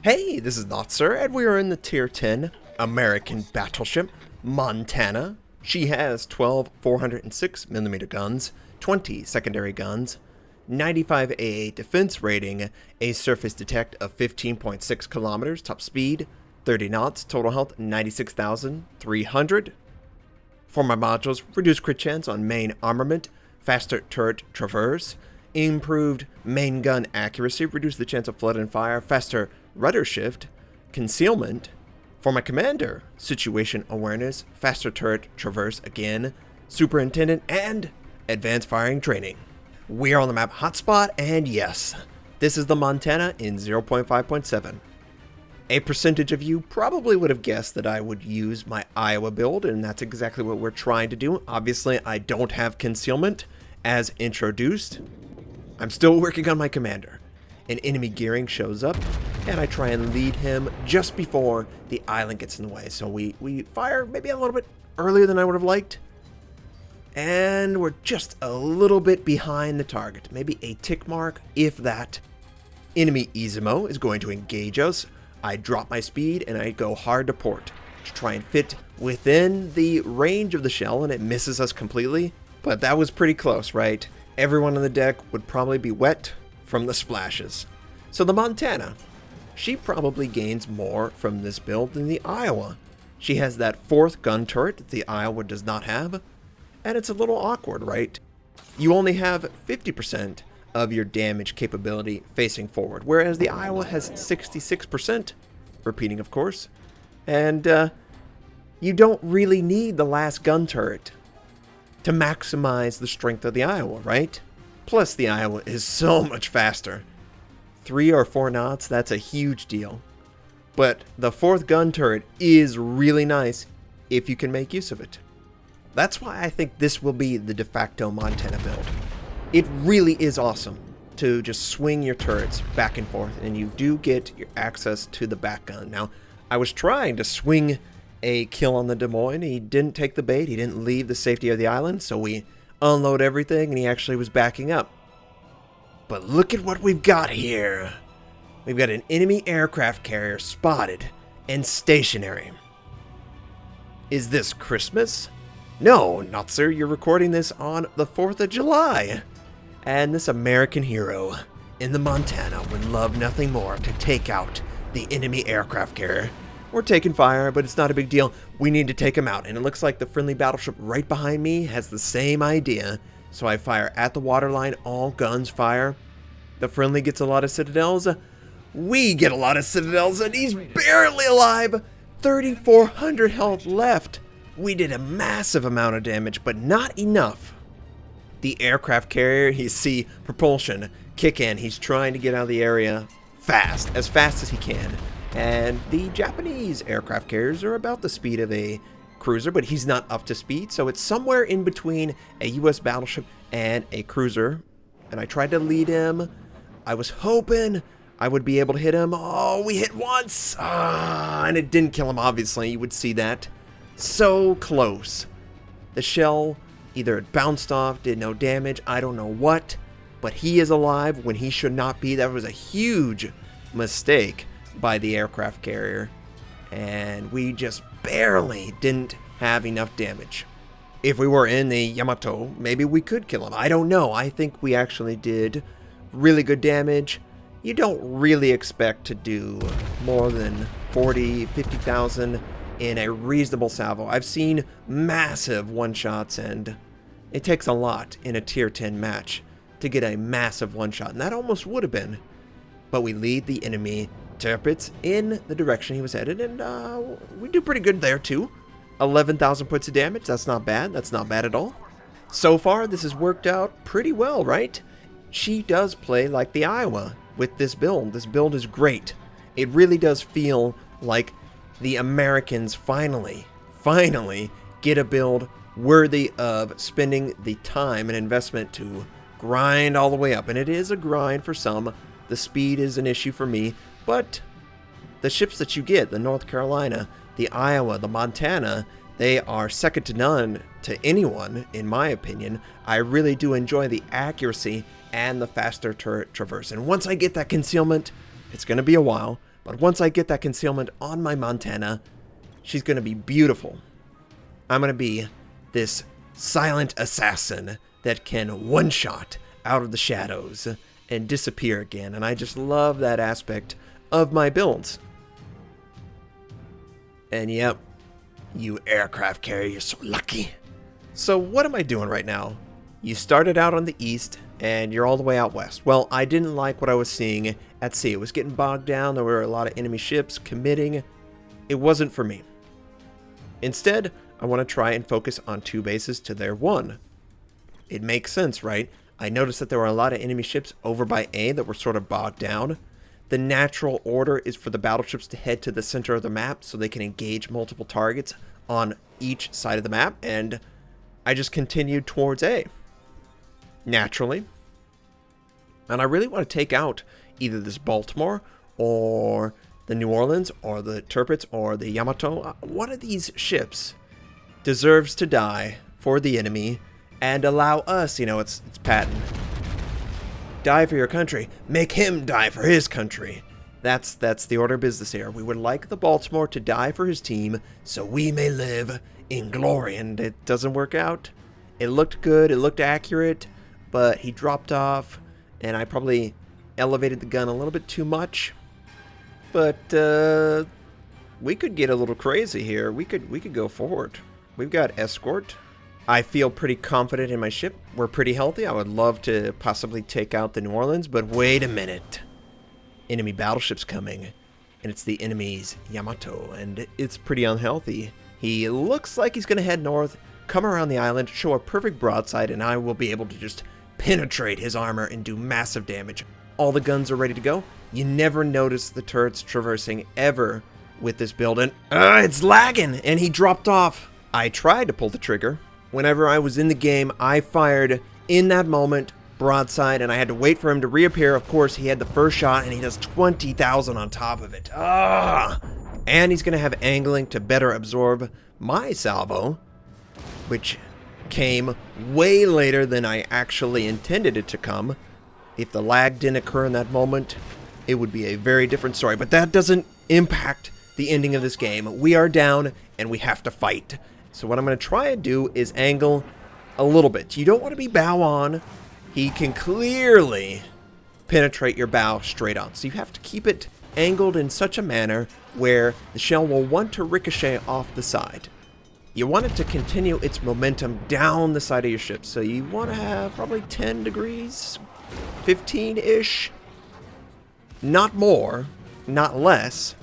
Hey, this is Notser, and we are in the Tier 10 American Battleship, Montana. She has 12 406mm guns, 20 secondary guns, 95 AA defense rating, a surface detect of 15.6 kilometers, top speed 30 knots, total health 96,300. For my modules, reduced crit chance on main armament, faster turret traverse, improved main gun accuracy, reduce the chance of flood and fire, faster rudder shift, concealment. For my commander, situation awareness, faster turret traverse again, superintendent, and advanced firing training. We are on the map Hotspot, and yes, this is the Montana in 0.5.7. A percentage of you probably would have guessed that I would use my Iowa build, and that's exactly what we're trying to do. Obviously, I don't have concealment as introduced. I'm still working on my commander. An enemy gearing shows up, and I try and lead him just before the island gets in the way. So we fire maybe a little bit earlier than I would have liked. And we're just a little bit behind the target. Maybe a tick mark, if that. Enemy Izimo is going to engage us. I drop my speed, and I go hard to port to try and fit within the range of the shell, and it misses us completely. But that was pretty close, right? Everyone on the deck would probably be wet from the splashes. So the Montana, she probably gains more from this build than the Iowa. She has that fourth gun turret that the Iowa does not have, and it's a little awkward, right? You only have 50% of your damage capability facing forward, whereas the Iowa has 66%, repeating of course, and you don't really need the last gun turret to maximize the strength of the Iowa, right? Plus, the Iowa is so much faster. 3 or 4 knots, that's a huge deal. But the fourth gun turret is really nice if you can make use of it. That's why I think this will be the de facto Montana build. It really is awesome to just swing your turrets back and forth, and you do get your access to the back gun. Now, I was trying to swing a kill on the Des Moines. He didn't take the bait. He didn't leave the safety of the island, so we unload everything, and he actually was backing up. But look at what we've got here. We've got an enemy aircraft carrier spotted and stationary. Is this Christmas? No, Notser, you're recording this on the 4th of July. And this American hero in the Montana would love nothing more to take out the enemy aircraft carrier. We're taking fire, but it's not a big deal. We need to take him out, and it looks like the friendly battleship right behind me has the same idea. So I fire at the waterline, all guns fire. The friendly gets a lot of citadels. We get a lot of citadels, and he's barely alive. 3,400 health left. We did a massive amount of damage, but not enough. The aircraft carrier, you see propulsion kick in. He's trying to get out of the area fast as he can. And the Japanese aircraft carriers are about the speed of a cruiser, but he's not up to speed, so it's somewhere in between a US battleship and a cruiser. And I tried to lead him. I was hoping I would be able to hit him. Oh, we hit once! And it didn't kill him, obviously. You would see that. So close. The shell either it bounced off, did no damage, I don't know what, but he is alive when he should not be. That was a huge mistake by the aircraft carrier, and we just barely didn't have enough damage. If we were in the Yamato, maybe we could kill him. I don't know. I think we actually did really good damage. You don't really expect to do more than 40, 50,000 in a reasonable salvo. I've seen massive one-shots, and it takes a lot in a tier 10 match to get a massive one-shot, and that almost would have been. But we lead the enemy turrets in the direction he was headed, and we do pretty good there too. 11,000 points of damage, that's not bad. That's not bad at all. So far, this has worked out pretty well, right? She does play like the Iowa with this build. This build is great. It really does feel like the Americans finally get a build worthy of spending the time and investment to grind all the way up. And it is a grind for some. The speed is an issue for me, but the ships that you get, the North Carolina, the Iowa, the Montana, they are second to none to anyone, in my opinion. I really do enjoy the accuracy and the faster turret traverse. And once I get that concealment, it's going to be a while, But once I get that concealment on my Montana, she's going to be beautiful. I'm going to be this silent assassin that can one-shot out of the shadows and disappear again. And I just love that aspect of my builds. And yep, you aircraft carrier, you're so lucky. So what am I doing right now? You started out on the east and you're all the way out west. Well, I didn't like what I was seeing at sea. It was getting bogged down. There were a lot of enemy ships committing. It wasn't for me. Instead, I want to try and focus on 2 bases to their 1. It makes sense, right? I noticed that there were a lot of enemy ships over by A that were sort of bogged down. The natural order is for the battleships to head to the center of the map so they can engage multiple targets on each side of the map, and I just continued towards A. Naturally. And I really want to take out either this Baltimore or the New Orleans or the Tirpitz or the Yamato. One of these ships deserves to die for the enemy and allow us, it's Patton. Die for your country. Make him die for his country. That's the order of business here. We would like the Baltimore to die for his team so we may live in glory. And it doesn't work out. It looked good. It looked accurate. But he dropped off. And I probably elevated the gun a little bit too much. But we could get a little crazy here. We could go forward. We've got escort. I feel pretty confident in my ship. We're pretty healthy. I would love to possibly take out the New Orleans, but wait a minute. Enemy battleship's coming, and it's the enemy's Yamato, and it's pretty unhealthy. He looks like he's going to head north, come around the island, show a perfect broadside, and I will be able to just penetrate his armor and do massive damage. All the guns are ready to go. You never notice the turrets traversing ever with this build, and it's lagging, and he dropped off. I tried to pull the trigger. Whenever I was in the game, I fired in that moment, broadside, and I had to wait for him to reappear. Of course, he had the first shot, and he does 20,000 on top of it. And he's going to have angling to better absorb my salvo, which came way later than I actually intended it to come. If the lag didn't occur in that moment, it would be a very different story. But that doesn't impact the ending of this game. We are down, and we have to fight. So what I'm going to try and do is angle a little bit. You don't want to be bow on. He can clearly penetrate your bow straight on. So you have to keep it angled in such a manner where the shell will want to ricochet off the side. You want it to continue its momentum down the side of your ship. So you want to have probably 10 degrees, 15-ish. Not more, not less,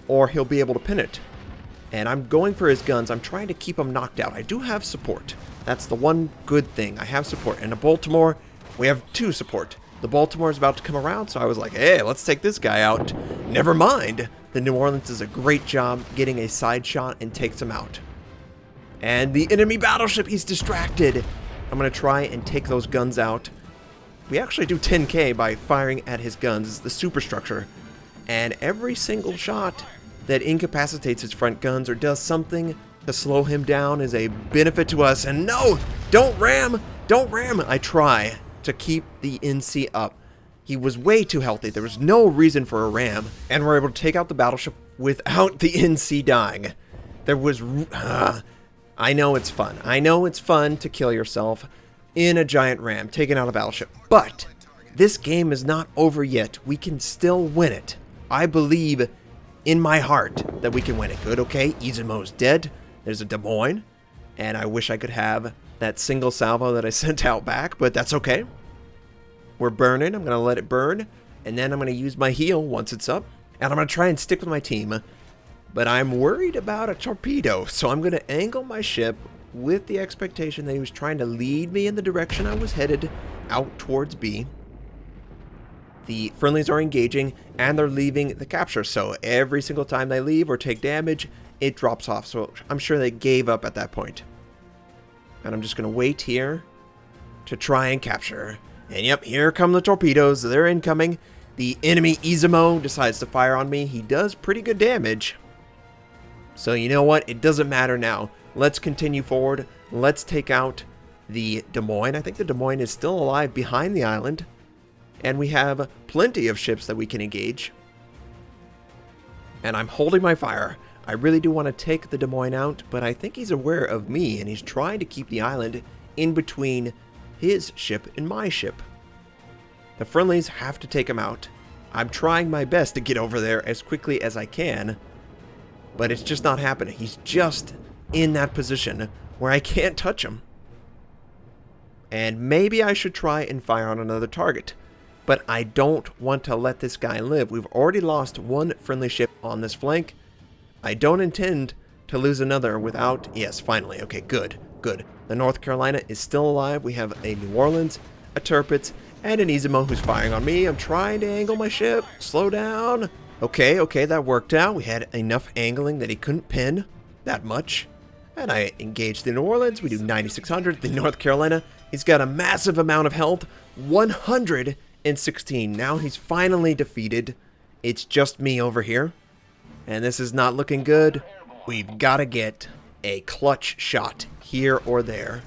or he'll be able to pin it. And I'm going for his guns. I'm trying to keep him knocked out. I do have support. That's the one good thing. I have support. And the Baltimore, we have 2 support. The Baltimore is about to come around, so I was like, hey, let's take this guy out. Never mind. The New Orleans does a great job getting a side shot and takes him out. And the enemy battleship, he's distracted. I'm going to try and take those guns out. We actually do 10k by firing at his guns. It's the superstructure. And every single shot that incapacitates his front guns or does something to slow him down is a benefit to us. And no, don't ram, don't ram. I try to keep the NC up. He was way too healthy. There was no reason for a ram, and we're able to take out the battleship without the NC dying. There was, I know it's fun. I know it's fun to kill yourself in a giant ram, taking out a battleship, but this game is not over yet. We can still win it. I believe in my heart that we can win it. Good, okay, Izumo's dead. There's a Des Moines, and I wish I could have that single salvo that I sent out back, but that's okay. We're burning. I'm going to let it burn, and then I'm going to use my heal once it's up, and I'm going to try and stick with my team, but I'm worried about a torpedo, so I'm going to angle my ship with the expectation that he was trying to lead me in the direction I was headed, out towards B. The friendlies are engaging, and they're leaving the capture, so every single time they leave or take damage, it drops off. So I'm sure they gave up at that point. And I'm just going to wait here to try and capture. And yep, here come the torpedoes. They're incoming. The enemy Izumo decides to fire on me. He does pretty good damage. So you know what? It doesn't matter now. Let's continue forward. Let's take out the Des Moines. I think the Des Moines is still alive behind the island. And we have plenty of ships that we can engage. And I'm holding my fire. I really do want to take the Des Moines out, but I think he's aware of me, and he's trying to keep the island in between his ship and my ship. The friendlies have to take him out. I'm trying my best to get over there as quickly as I can, but it's just not happening. He's just in that position where I can't touch him. And maybe I should try and fire on another target, but I don't want to let this guy live. We've already lost one friendly ship on this flank. I don't intend to lose another without... Yes, finally. Okay, good, good. The North Carolina is still alive. We have a New Orleans, a Tirpitz, and an Izumo who's firing on me. I'm trying to angle my ship. Slow down. Okay, that worked out. We had enough angling that he couldn't pin that much. And I engaged the New Orleans. We do 9,600. The North Carolina, he's got a massive amount of health. 116. Now he's finally defeated. It's just me over here. And this is not looking good. We've got to get a clutch shot here or there.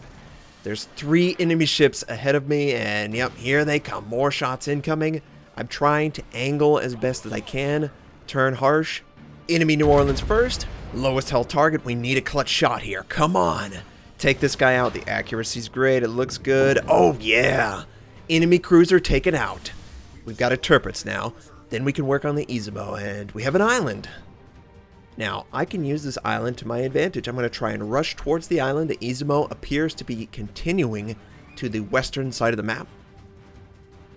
There's 3 enemy ships ahead of me, and yep, here they come. More shots incoming. I'm trying to angle as best as I can. Turn harsh. Enemy New Orleans first. Lowest health target. We need a clutch shot here. Come on. Take this guy out. The accuracy's great. It looks good. Oh, yeah. Enemy cruiser taken out. We've got a Tirpitz now. Then we can work on the Izumo, and we have an island. Now, I can use this island to my advantage. I'm going to try and rush towards the island. The Izumo appears to be continuing to the western side of the map.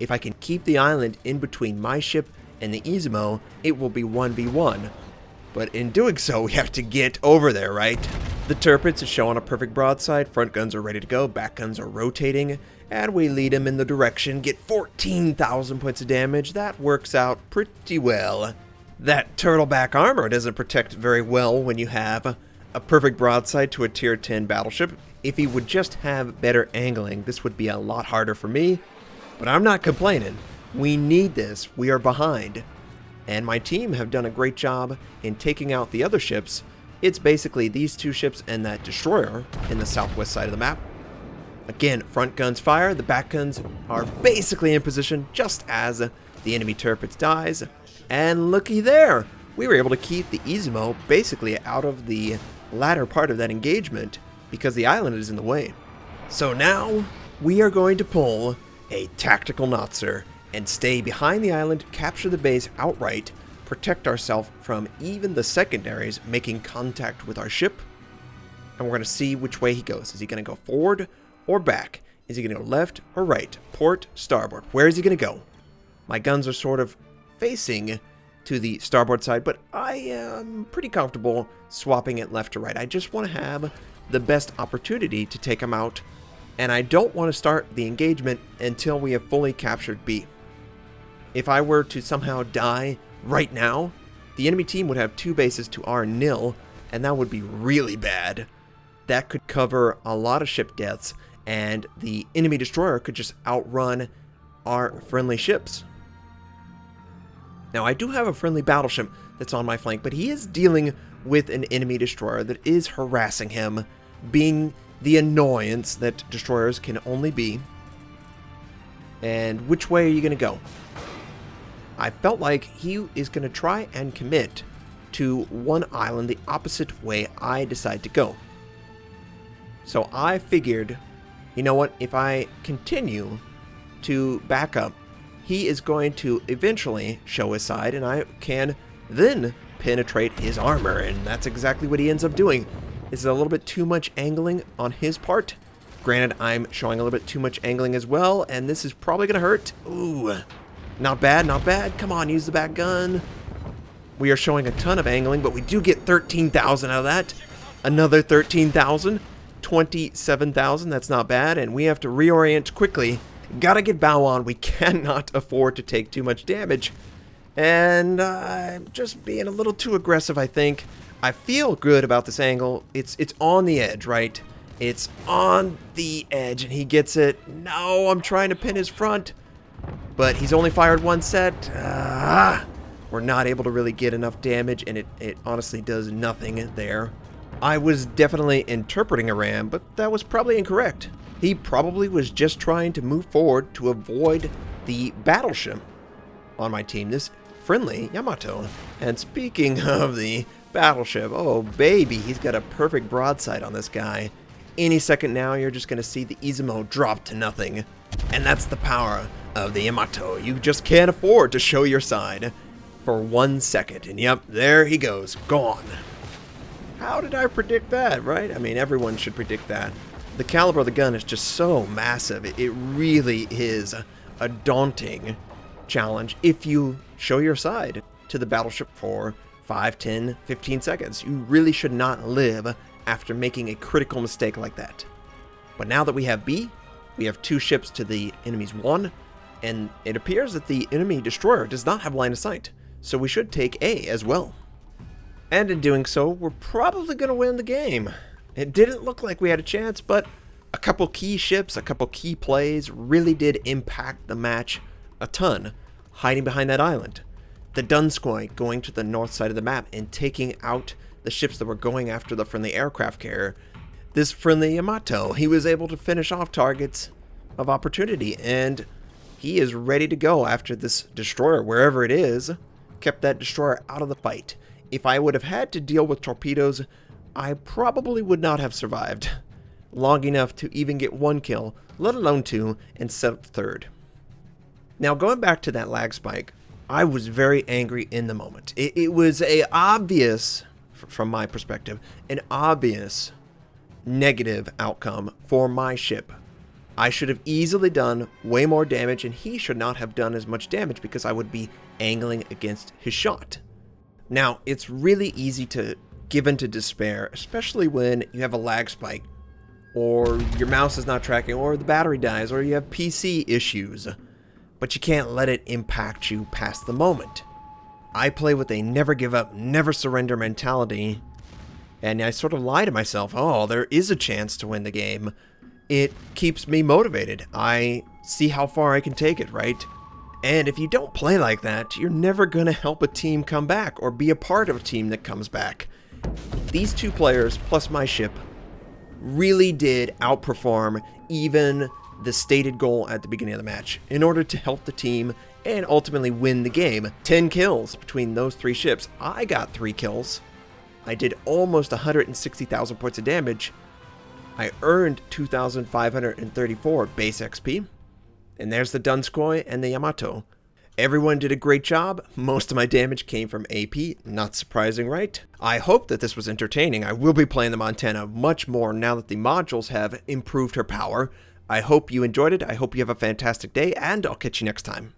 If I can keep the island in between my ship and the Izumo, it will be 1v1. But in doing so, we have to get over there, right? The Tirpitz is showing a perfect broadside. Front guns are ready to go. Back guns are rotating. And we lead him in the direction. Get 14,000 points of damage. That works out pretty well. That turtleback armor doesn't protect very well when you have a perfect broadside to a tier 10 battleship. If he would just have better angling, this would be a lot harder for me. But I'm not complaining. We need this. We are behind. And my team have done a great job in taking out the other ships. It's basically these 2 ships and that destroyer in the southwest side of the map. Again, front guns fire. The back guns are basically in position just as the enemy Tirpitz dies. And looky there, we were able to keep the Izumo basically out of the latter part of that engagement because the island is in the way. So now we are going to pull a tactical Notser and stay behind the island, capture the base outright, protect ourselves from even the secondaries making contact with our ship. And we're going to see which way he goes. Is he going to go forward or back? Is he going to go left or right? Port, starboard. Where is he going to go? My guns are sort of facing to the starboard side, but I am pretty comfortable swapping it left to right. I just want to have the best opportunity to take him out, and I don't want to start the engagement until we have fully captured B. If I were to somehow die right now, the enemy team would have 2 bases to our 0, and that would be really bad. That could cover a lot of ship deaths, and the enemy destroyer could just outrun our friendly ships. Now, I do have a friendly battleship that's on my flank, but he is dealing with an enemy destroyer that is harassing him, being the annoyance that destroyers can only be. And which way are you going to go? I felt like he is going to try and commit to one island the opposite way I decide to go. So I figured, you know what, if I continue to back up, he is going to eventually show his side, and I can then penetrate his armor, and that's exactly what he ends up doing. This is a little bit too much angling on his part. Granted, I'm showing a little bit too much angling as well, and this is probably going to hurt. Ooh, not bad, not bad. Come on, use the back gun. We are showing a ton of angling, but we do get 13,000 out of that. Another 13,000, 27,000, that's not bad, and we have to reorient quickly. Gotta get bow on. We cannot afford to take too much damage. And I'm just being a little too aggressive, I think. I feel good about this angle. It's on the edge, right? It's on the edge, and he gets it. No, I'm trying to pin his front. But he's only fired 1 set. We're not able to really get enough damage, and it honestly does nothing there. I was definitely interpreting a ram, but that was probably incorrect. He probably was just trying to move forward to avoid the battleship on my team. This friendly Yamato. And speaking of the battleship, oh baby, he's got a perfect broadside on this guy. Any second now, you're just going to see the Izumo drop to nothing. And that's the power of the Yamato. You just can't afford to show your side for 1 second. And yep, there he goes, gone. How did I predict that, right? I mean, everyone should predict that. The caliber of the gun is just so massive. It really is a daunting challenge if you show your side to the battleship for 5, 10, 15 seconds. You really should not live after making a critical mistake like that. But now that we have B, we have 2 ships to the enemy's 1, and it appears that the enemy destroyer does not have line of sight, so we should take A as well. And in doing so, we're probably going to win the game. It didn't look like we had a chance, but a couple key ships, a couple key plays really did impact the match a ton, hiding behind that island. The Donskoi going to the north side of the map and taking out the ships that were going after the friendly aircraft carrier. This friendly Yamato, he was able to finish off targets of opportunity, and he is ready to go after this destroyer, wherever it is, kept that destroyer out of the fight. If I would have had to deal with torpedoes, I probably would not have survived long enough to even get 1 kill, let alone 2, and set up the 3rd. Now, going back to that lag spike, I was very angry in the moment. It was from my perspective, an obvious negative outcome for my ship. I should have easily done way more damage, and he should not have done as much damage because I would be angling against his shot. Now, it's really easy to give into despair, especially when you have a lag spike, or your mouse is not tracking, or the battery dies, or you have PC issues. But you can't let it impact you past the moment. I play with a never give up, never surrender mentality, and I sort of lie to myself, oh, there is a chance to win the game. It keeps me motivated. I see how far I can take it, right? And if you don't play like that, you're never going to help a team come back or be a part of a team that comes back. These 2 players, plus my ship, really did outperform even the stated goal at the beginning of the match in order to help the team and ultimately win the game. 10 kills between those 3 ships. I got 3 kills. I did almost 160,000 points of damage. I earned 2,534 base XP. And there's the Donskoi and the Yamato. Everyone did a great job. Most of my damage came from AP. Not surprising, right? I hope that this was entertaining. I will be playing the Montana much more now that the modules have improved her power. I hope you enjoyed it. I hope you have a fantastic day, and I'll catch you next time.